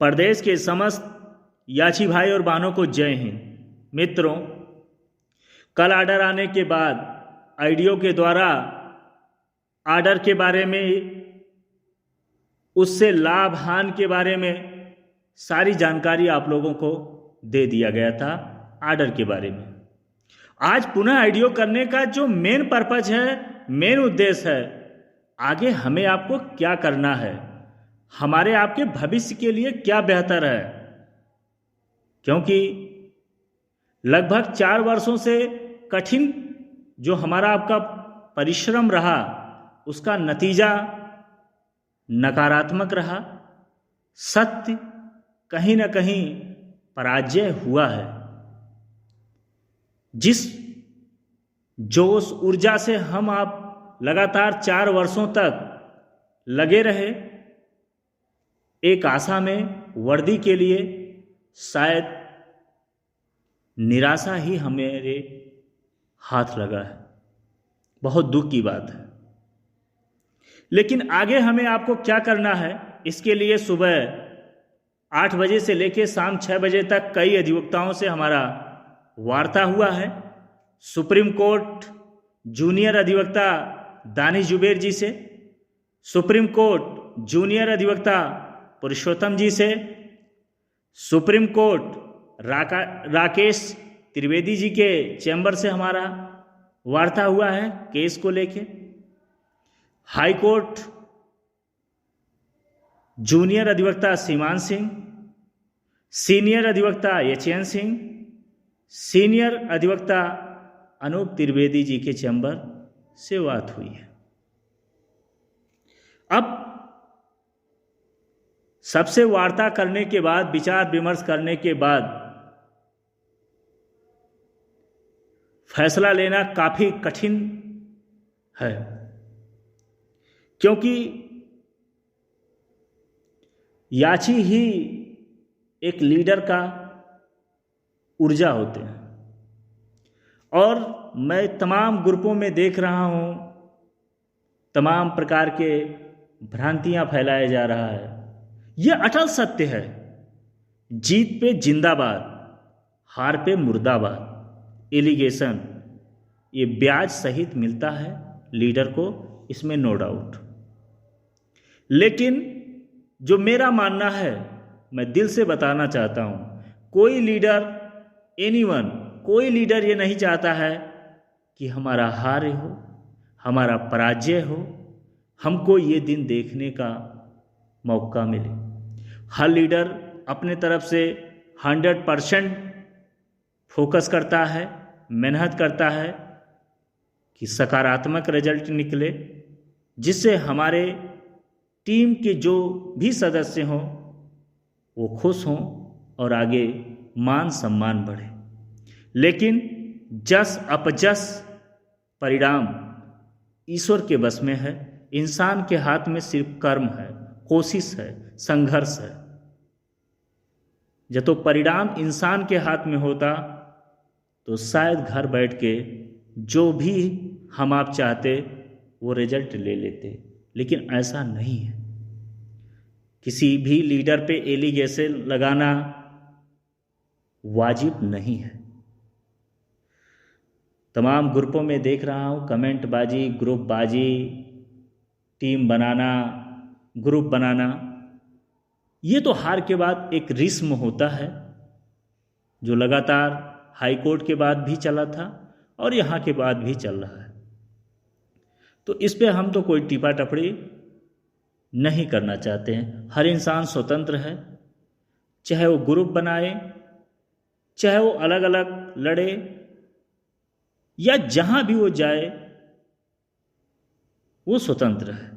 प्रदेश के समस्त याची भाई और बहनों को जय हिंद। मित्रों, कल ऑर्डर आने के बाद आईडीओ के द्वारा ऑर्डर के बारे में, उससे लाभ हानि के बारे में सारी जानकारी आप लोगों को दे दिया गया था। ऑर्डर के बारे में आज पुनः आईडीओ करने का जो मेन पर्पज है, मेन उद्देश्य है, आगे हमें आपको क्या करना है, हमारे आपके भविष्य के लिए क्या बेहतर है। क्योंकि लगभग 4 वर्षों से कठिन जो हमारा आपका परिश्रम रहा, उसका नतीजा नकारात्मक रहा। सत्य कहीं ना कहीं पराजय हुआ है। जिस जोश ऊर्जा से हम आप लगातार 4 वर्षों तक लगे रहे, एक आशा में वर्दी के लिए, शायद निराशा ही हमारे हाथ लगा है। बहुत दुख की बात है। लेकिन आगे हमें आपको क्या करना है, इसके लिए सुबह 8 बजे से लेकर शाम 6 बजे तक कई अधिवक्ताओं से हमारा वार्ता हुआ है। सुप्रीम कोर्ट जूनियर अधिवक्ता दानिश जुबैर जी से, सुप्रीम कोर्ट जूनियर अधिवक्ता पुरुषोत्तम जी से, सुप्रीम कोर्ट राकेश त्रिवेदी जी के चैम्बर से हमारा वार्ता हुआ है केस को लेके। हाई कोर्ट जूनियर अधिवक्ता सीमान सिंह, सीनियर अधिवक्ता यचयन सिंह, सीनियर अधिवक्ता अनूप त्रिवेदी जी के चैम्बर से बात हुई है। अब सबसे वार्ता करने के बाद, विचार विमर्श करने के बाद फैसला लेना काफी कठिन है। क्योंकि याची ही एक लीडर का ऊर्जा होते हैं। और मैं तमाम ग्रुपों में देख रहा हूं, तमाम प्रकार के भ्रांतियां फैलाया जा रहा है। यह अटल सत्य है, जीत पे जिंदाबाद, हार पे मुर्दाबाद। एलिगेशन ये ब्याज सहित मिलता है लीडर को, इसमें नो डाउट। लेकिन जो मेरा मानना है, मैं दिल से बताना चाहता हूं, कोई लीडर, एनीवन, कोई लीडर ये नहीं चाहता है कि हमारा हार हो, हमारा पराजय हो, हमको ये दिन देखने का मौका मिले। हर लीडर अपने तरफ से 100% फोकस करता है, मेहनत करता है कि सकारात्मक रिजल्ट निकले, जिससे हमारे टीम के जो भी सदस्य हों वो खुश हों और आगे मान सम्मान बढ़े। लेकिन जस अपजस परिणाम ईश्वर के बस में है। इंसान के हाथ में सिर्फ कर्म है, कोशिश है, संघर्ष है। जब तो परिणाम इंसान के हाथ में होता तो शायद घर बैठ के जो भी हम आप चाहते वो रिजल्ट ले लेते। लेकिन ऐसा नहीं है। किसी भी लीडर पे एलिगेशन लगाना वाजिब नहीं है। तमाम ग्रुपों में देख रहा हूँ कमेंट बाजी, ग्रुप बाजी, टीम बनाना, ग्रुप बनाना, ये तो हार के बाद एक रिस्म होता है जो लगातार हाई कोर्ट के बाद भी चला था और यहाँ के बाद भी चल रहा है। तो इस पे हम तो कोई टिपा टपड़ी नहीं करना चाहते हैं। हर इंसान स्वतंत्र है, चाहे वो ग्रुप बनाए, चाहे वो अलग अलग लड़े, या जहां भी वो जाए वो स्वतंत्र है।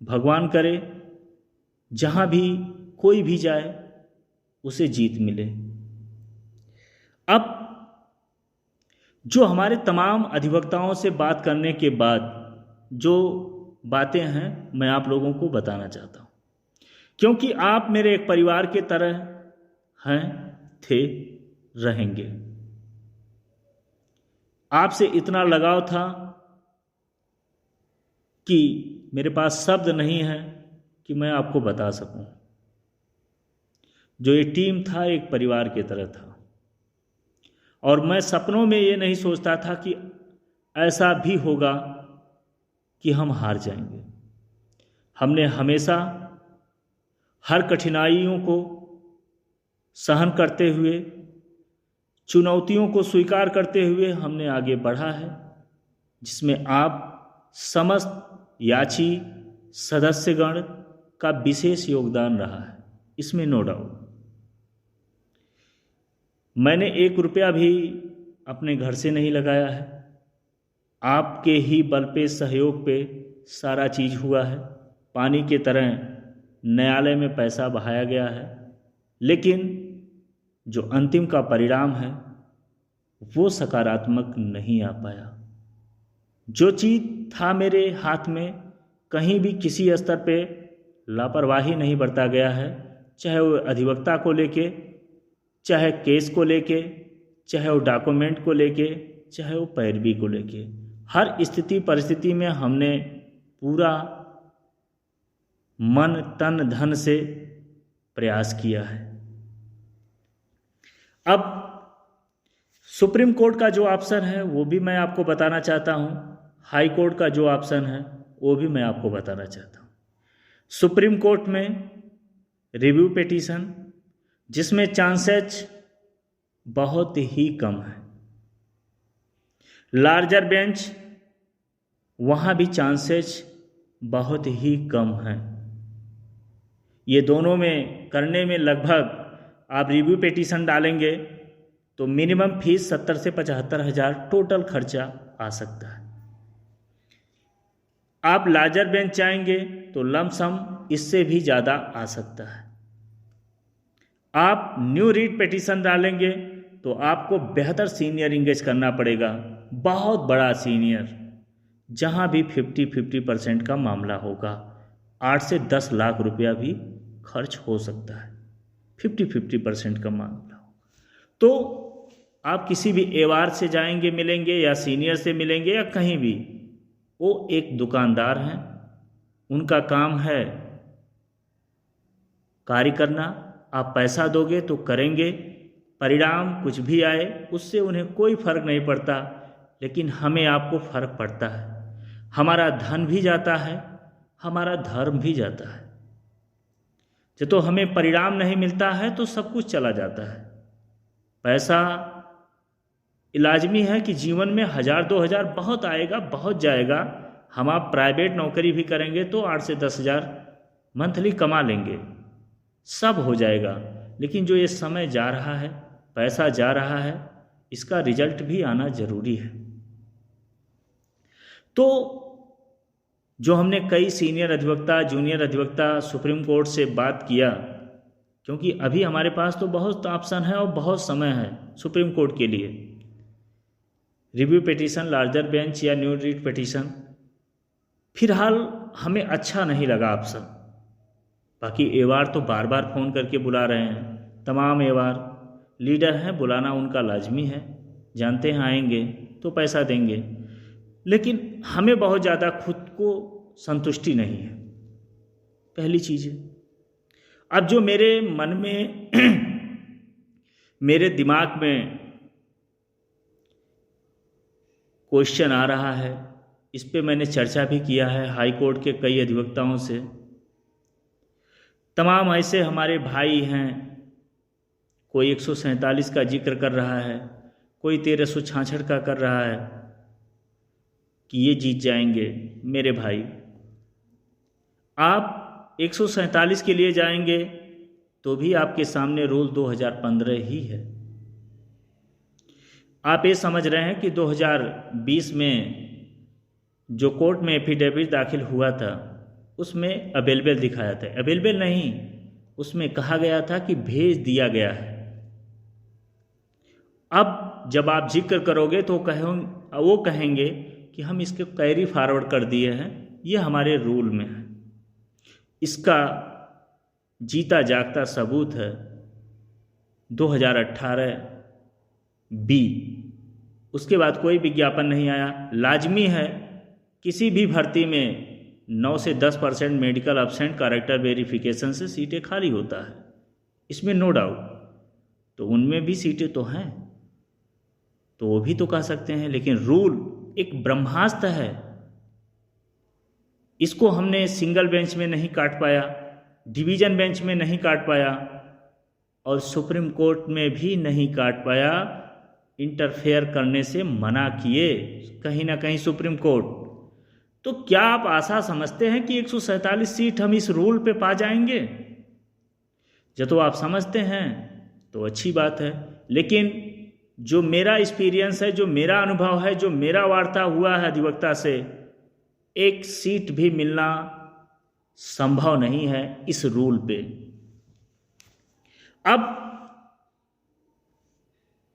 भगवान करे जहां भी कोई भी जाए उसे जीत मिले। अब जो हमारे तमाम अधिवक्ताओं से बात करने के बाद जो बातें हैं, मैं आप लोगों को बताना चाहता हूं। क्योंकि आप मेरे एक परिवार के तरह हैं, थे, रहेंगे। आपसे इतना लगाव था कि मेरे पास शब्द नहीं है कि मैं आपको बता सकूं। जो ये टीम था एक परिवार की तरह था। और मैं सपनों में ये नहीं सोचता था कि ऐसा भी होगा कि हम हार जाएंगे। हमने हमेशा हर कठिनाइयों को सहन करते हुए, चुनौतियों को स्वीकार करते हुए हमने आगे बढ़ा है, जिसमें आप समस्त याची सदस्यगण का विशेष योगदान रहा है, इसमें नो डाउट। मैंने 1 रुपया भी अपने घर से नहीं लगाया है, आपके ही बल पे, सहयोग पे सारा चीज़ हुआ है। पानी के तरह न्यायालय में पैसा बहाया गया है, लेकिन जो अंतिम का परिणाम है वो सकारात्मक नहीं आ पाया। जो चीज़ था मेरे हाथ में, कहीं भी किसी स्तर पे लापरवाही नहीं बरता गया है, चाहे वो अधिवक्ता को लेके, चाहे केस को लेके, चाहे वो डॉक्यूमेंट को लेके, चाहे वो पैरवी को लेके। हर स्थिति परिस्थिति में हमने पूरा मन तन धन से प्रयास किया है। अब सुप्रीम कोर्ट का जो ऑप्शन है वो भी मैं आपको बताना चाहता हूँ, हाई कोर्ट का जो ऑप्शन है वो भी मैं आपको बताना चाहता हूँ। सुप्रीम कोर्ट में रिव्यू पिटीशन, जिसमें चांसेस बहुत ही कम है। लार्जर बेंच, वहाँ भी चांसेस बहुत ही कम हैं। ये दोनों में करने में लगभग, आप रिव्यू पिटीशन डालेंगे तो मिनिमम फीस 70 से 75 हज़ार टोटल खर्चा आ सकता है। आप लार्जर बेंच चाहेंगे तो लमसम इससे भी ज़्यादा आ सकता है। आप न्यू रीट पिटीशन डालेंगे तो आपको बेहतर सीनियर इंगेज करना पड़ेगा, बहुत बड़ा सीनियर, जहाँ भी 50-50% का मामला होगा। 8 से 10 लाख रुपया भी खर्च हो सकता है, 50-50% का मामला हो। तो आप किसी भी एवार से जाएंगे, मिलेंगे, या सीनियर से मिलेंगे, या कहीं भी, वो एक दुकानदार हैं, उनका काम है कार्य करना। आप पैसा दोगे तो करेंगे, परिणाम कुछ भी आए उससे उन्हें कोई फर्क नहीं पड़ता, लेकिन हमें आपको फर्क पड़ता है। हमारा धन भी जाता है, हमारा धर्म भी जाता है। जब तो हमें परिणाम नहीं मिलता है तो सब कुछ चला जाता है। पैसा लाजमी है कि जीवन में 1000-2000 बहुत आएगा, बहुत जाएगा। हम आप प्राइवेट नौकरी भी करेंगे तो 8 से 10 हज़ार मंथली कमा लेंगे, सब हो जाएगा। लेकिन जो ये समय जा रहा है, पैसा जा रहा है, इसका रिजल्ट भी आना जरूरी है। तो जो हमने कई सीनियर अधिवक्ता, जूनियर अधिवक्ता, सुप्रीम कोर्ट से बात किया, क्योंकि अभी हमारे पास तो बहुत ऑप्शन है और बहुत समय है सुप्रीम कोर्ट के लिए। रिव्यू पिटीशन, लार्जर बेंच या न्यू रीट पिटीशन, फिलहाल हमें अच्छा नहीं लगा ऑप्शन। बाकी एवार तो बार बार फ़ोन करके बुला रहे हैं, तमाम एवार लीडर हैं, बुलाना उनका लाजमी है, जानते हैं आएंगे तो पैसा देंगे। लेकिन हमें बहुत ज़्यादा खुद को संतुष्टि नहीं है, पहली चीज़ है। अब जो मेरे मन में मेरे दिमाग में क्वेश्चन आ रहा है, इस पे मैंने चर्चा भी किया है हाई कोर्ट के कई अधिवक्ताओं से। तमाम ऐसे हमारे भाई हैं, कोई 147 का जिक्र कर रहा है, कोई 1366 का कर रहा है कि ये जीत जाएंगे। मेरे भाई, आप 147 के लिए जाएंगे तो भी आपके सामने रूल 2015 ही है। आप ये समझ रहे हैं कि 2020 में जो कोर्ट में एफिडेविट दाखिल हुआ था उसमें अवेलेबल दिखाया था, अवेलेबल नहीं, उसमें कहा गया था कि भेज दिया गया है। अब जब आप जिक्र करोगे तो वो कहेंगे कि हम इसके कैरी फॉरवर्ड कर दिए हैं, ये हमारे रूल में है। इसका जीता जागता सबूत है 2018 बी, उसके बाद कोई विज्ञापन नहीं आया। लाजमी है किसी भी भर्ती में 9 से 10% मेडिकल एब्सेंट कैरेक्टर वेरिफिकेशन से सीटें खाली होता है, इसमें नो डाउट। तो उनमें भी सीटें तो हैं, तो वो भी तो कह सकते हैं। लेकिन रूल एक ब्रह्मास्त्र है, इसको हमने सिंगल बेंच में नहीं काट पाया, डिवीज़न बेंच में नहीं काट पाया, और सुप्रीम कोर्ट में भी नहीं काट पाया। इंटरफेयर करने से मना किए कहीं ना कहीं सुप्रीम कोर्ट। तो क्या आप आशा समझते हैं कि 147 सीट हम इस रूल पे पा जाएंगे? जब तो आप समझते हैं तो अच्छी बात है, लेकिन जो मेरा एक्सपीरियंस है, जो मेरा अनुभव है, जो मेरा वार्ता हुआ है अधिवक्ता से, एक सीट भी मिलना संभव नहीं है इस रूल पे। अब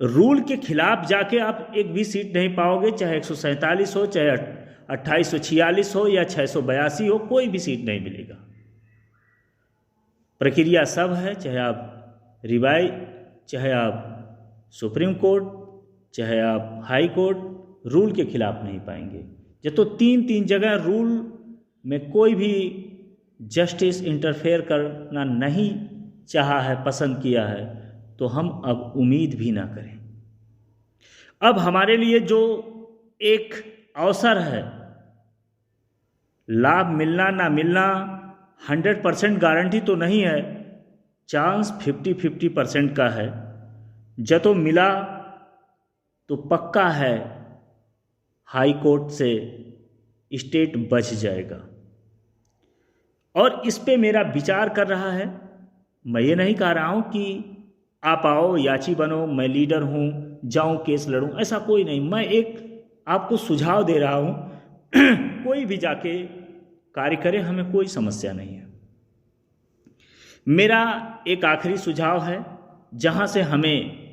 रूल के खिलाफ जाके आप एक भी सीट नहीं पाओगे, चाहे 147 हो, चाहे 2846 हो या 682 हो, कोई भी सीट नहीं मिलेगा। प्रक्रिया सब है, चाहे आप रिवाई, चाहे आप सुप्रीम कोर्ट, चाहे आप हाई कोर्ट, रूल के खिलाफ नहीं पाएंगे। जब तो तीन जगह रूल में कोई भी जस्टिस इंटरफेयर करना नहीं चाहा है, पसंद किया है, तो हम अब उम्मीद भी ना करें। अब हमारे लिए जो एक अवसर है, लाभ मिलना ना मिलना 100% गारंटी तो नहीं है, चांस 50-50% का है। जब तो मिला तो पक्का है हाई कोर्ट से स्टेट बच जाएगा। और इस पे मेरा विचार कर रहा है। मैं ये नहीं कह रहा हूँ कि आप आओ याची बनो, मैं लीडर हूँ, जाऊँ केस लड़ूँ, ऐसा कोई नहीं। मैं एक आपको सुझाव दे रहा हूँ कोई भी जाके कार्य करे, हमें कोई समस्या नहीं है। मेरा एक आखिरी सुझाव है, जहाँ से हमें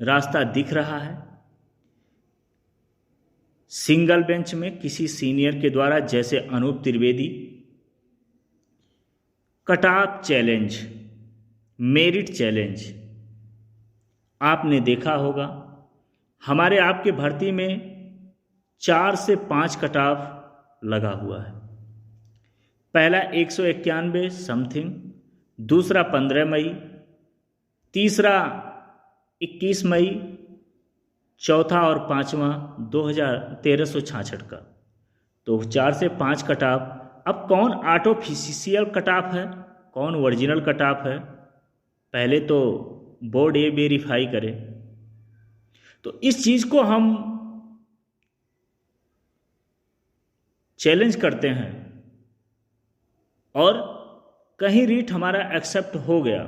रास्ता दिख रहा है, सिंगल बेंच में किसी सीनियर के द्वारा, जैसे Anoop Trivedi, cut off challenge, merit challenge, आपने देखा होगा हमारे आपके भर्ती में 4 से 5 कट ऑफ लगा हुआ है। पहला 191 समथिंग, दूसरा 15 मई, तीसरा 21 मई, चौथा और पांचवा 1366 का। तो 4 से 5 कट ऑफ। अब कौन आर्टिफिशियल कट ऑफ है, कौन ओरिजिनल कट ऑफ है, पहले तो बोर्ड ये वेरीफाई करे। तो इस चीज़ को हम चैलेंज करते हैं, और कहीं रीट हमारा एक्सेप्ट हो गया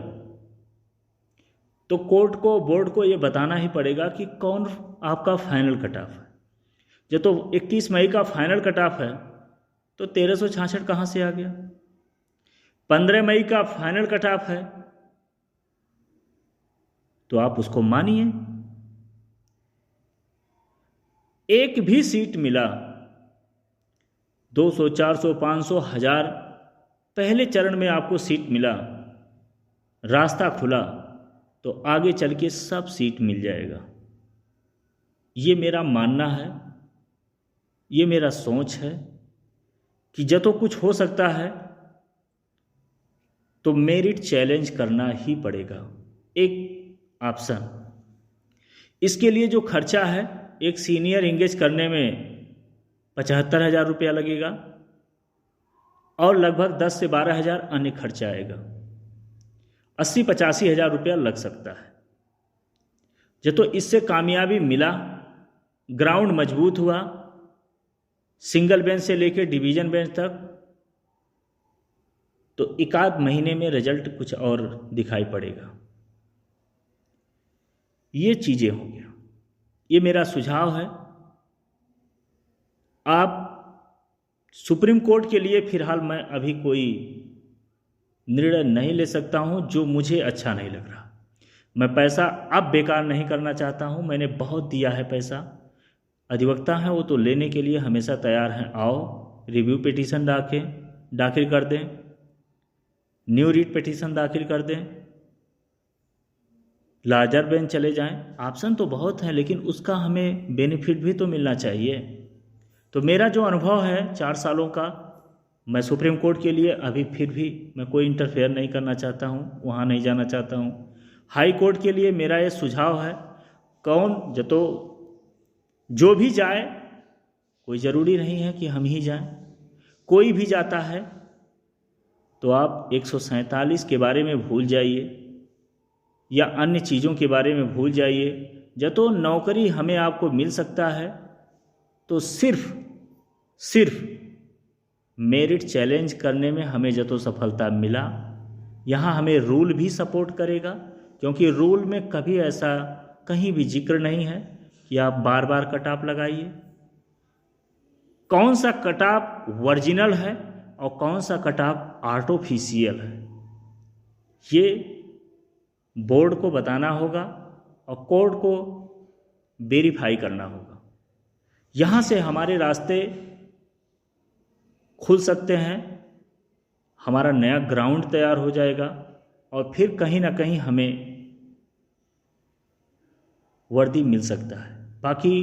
तो कोर्ट को, बोर्ड को ये बताना ही पड़ेगा कि कौन आपका फाइनल कट ऑफ है। जब तो 21 मई का फाइनल कट ऑफ है तो 1366 कहाँ से आ गया? 15 मई का फाइनल कट ऑफ है तो आप उसको मानिए। एक भी सीट मिला, 200, 400, 500, 1000, पहले चरण में आपको सीट मिला, रास्ता खुला, तो आगे चल के सब सीट मिल जाएगा। ये मेरा मानना है, ये मेरा सोच है कि जब तो कुछ हो सकता है तो मेरिट चैलेंज करना ही पड़ेगा, एक ऑप्शन। इसके लिए जो खर्चा है, एक सीनियर इंगेज करने में 75,000 रुपया लगेगा, और लगभग 10 से 12,000 अन्य खर्चा आएगा। 80-85 हज़ार रुपया लग सकता है। जब तो इससे कामयाबी मिला, ग्राउंड मजबूत हुआ, सिंगल बेंच से लेकर डिवीज़न बेंच तक, तो एक आध महीने में रिजल्ट कुछ और दिखाई पड़ेगा। ये चीज़ें हो गया, ये मेरा सुझाव है। आप सुप्रीम कोर्ट के लिए फिलहाल मैं अभी कोई निर्णय नहीं ले सकता हूं जो मुझे अच्छा नहीं लग रहा। मैं पैसा अब बेकार नहीं करना चाहता हूं, मैंने बहुत दिया है पैसा। अधिवक्ता हैं वो तो लेने के लिए हमेशा तैयार हैं। आओ, रिव्यू पिटीशन दाखिल कर दें, न्यू रीट पिटीशन दाखिल कर दें, लार्जर बेंच चले जाएं। ऑप्शन तो बहुत है, लेकिन उसका हमें बेनिफिट भी तो मिलना चाहिए। तो मेरा जो अनुभव है 4 सालों का, मैं सुप्रीम कोर्ट के लिए अभी फिर भी मैं कोई इंटरफेयर नहीं करना चाहता हूँ, वहाँ नहीं जाना चाहता हूँ। हाई कोर्ट के लिए मेरा ये सुझाव है, जो भी जाए, कोई ज़रूरी नहीं है कि हम ही जाएं, कोई भी जाता है तो आप 147 के बारे में भूल जाइए या अन्य चीज़ों के बारे में भूल जाइए। जतो नौकरी हमें आपको मिल सकता है तो सिर्फ मेरिट चैलेंज करने में हमें जतो सफलता मिला। यहाँ हमें रूल भी सपोर्ट करेगा, क्योंकि रूल में कभी ऐसा कहीं भी जिक्र नहीं है कि आप बार बार कट ऑफ लगाइए। कौन सा कट ऑफ ओरिजिनल है और कौन सा कट ऑफ आर्टिफिशियल है, ये बोर्ड को बताना होगा और कोर्ट को वेरीफाई करना होगा। यहाँ से हमारे रास्ते खुल सकते हैं, हमारा नया ग्राउंड तैयार हो जाएगा और फिर कहीं ना कहीं हमें वर्दी मिल सकता है। बाकी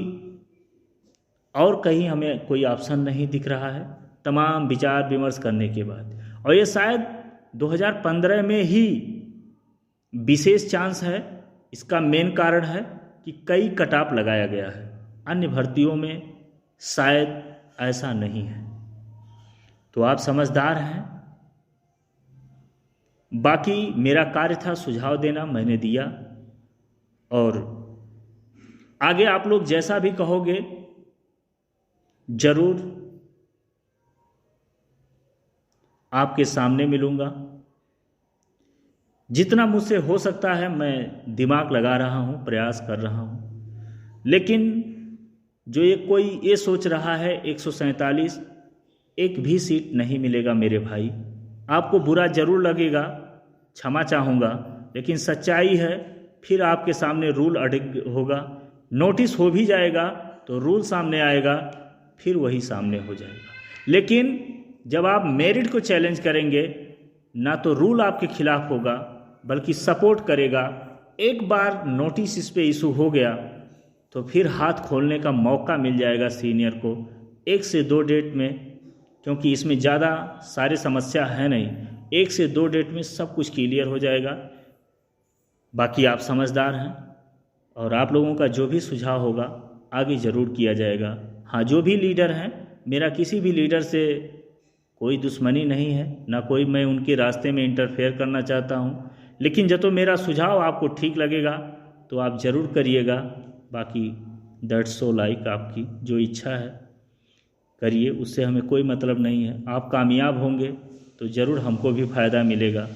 और कहीं हमें कोई ऑप्शन नहीं दिख रहा है तमाम विचार विमर्श करने के बाद। और ये शायद 2015 में ही विशेष चांस है। इसका मेन कारण है कि कई कट ऑफ लगाया गया है, अन्य भर्तियों में शायद ऐसा नहीं है। तो आप समझदार हैं। बाकी मेरा कार्य था सुझाव देना, मैंने दिया, और आगे आप लोग जैसा भी कहोगे जरूर आपके सामने मिलूंगा। जितना मुझसे हो सकता है मैं दिमाग लगा रहा हूँ, प्रयास कर रहा हूँ। लेकिन जो ये सोच रहा है 147 एक भी सीट नहीं मिलेगा मेरे भाई, आपको बुरा जरूर लगेगा, क्षमा चाहूँगा, लेकिन सच्चाई है। फिर आपके सामने रूल अडिग होगा, नोटिस हो भी जाएगा तो रूल सामने आएगा, फिर वही सामने हो जाएगा। लेकिन जब आप मेरिट को चैलेंज करेंगे, ना तो रूल आपके खिलाफ होगा बल्कि सपोर्ट करेगा। एक बार नोटिस इस पे इशू हो गया तो फिर हाथ खोलने का मौका मिल जाएगा सीनियर को 1 से 2 डेट में, क्योंकि इसमें ज़्यादा सारे समस्या है नहीं। 1 से 2 डेट में सब कुछ क्लियर हो जाएगा। बाकी आप समझदार हैं और आप लोगों का जो भी सुझाव होगा आगे ज़रूर किया जाएगा। हाँ, जो भी लीडर हैं, मेरा किसी भी लीडर से कोई दुश्मनी नहीं है, ना कोई मैं उनके रास्ते में इंटरफेयर करना चाहता हूँ। लेकिन जब तो मेरा सुझाव आपको ठीक लगेगा तो आप ज़रूर करिएगा। बाकी दैट्स सो लाइक, आपकी जो इच्छा है करिए, उससे हमें कोई मतलब नहीं है। आप कामयाब होंगे तो ज़रूर हमको भी फ़ायदा मिलेगा।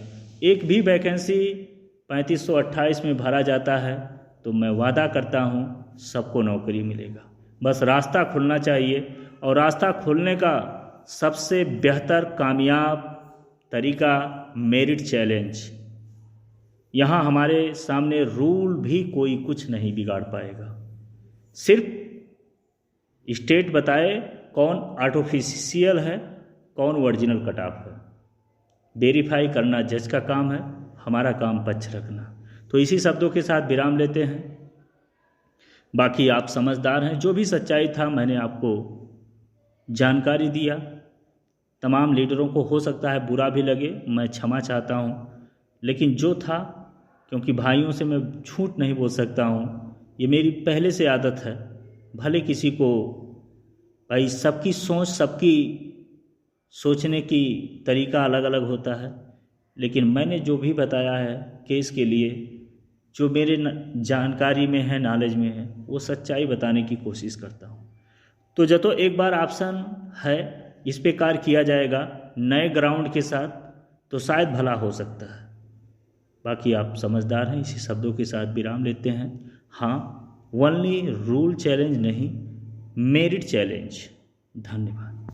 एक भी वैकेंसी 3528 में भरा जाता है तो मैं वादा करता हूँ सबको नौकरी मिलेगा। बस रास्ता खुलना चाहिए, और रास्ता खुलने का सबसे बेहतर कामयाब तरीका मेरिट चैलेंज। यहाँ हमारे सामने रूल भी कोई कुछ नहीं बिगाड़ पाएगा। सिर्फ स्टेट बताए कौन आर्टिफिशियल है, कौन ओरिजिनल कट ऑफ है। वेरीफाई करना जज का काम है, हमारा काम पक्ष रखना। तो इसी शब्दों के साथ विराम लेते हैं। बाकी आप समझदार हैं, जो भी सच्चाई था मैंने आपको जानकारी दिया। तमाम लीडरों को हो सकता है बुरा भी लगे, मैं क्षमा चाहता हूँ, लेकिन जो था, क्योंकि भाइयों से मैं झूठ नहीं बोल सकता हूँ, ये मेरी पहले से आदत है। भले किसी को, भाई सबकी सोच, सबकी सोचने की तरीका अलग अलग होता है, लेकिन मैंने जो भी बताया है केस के लिए, जो मेरे जानकारी में है, नॉलेज में है, वो सच्चाई बताने की कोशिश करता हूँ। तो जब तो एक बार ऑप्शन है, इस पे कार्य किया जाएगा नए ग्राउंड के साथ, तो शायद भला हो सकता है। बाकी आप समझदार हैं। इसी शब्दों के साथ विराम लेते हैं। हाँ, ओनली रूल चैलेंज नहीं, मेरिट चैलेंज। धन्यवाद।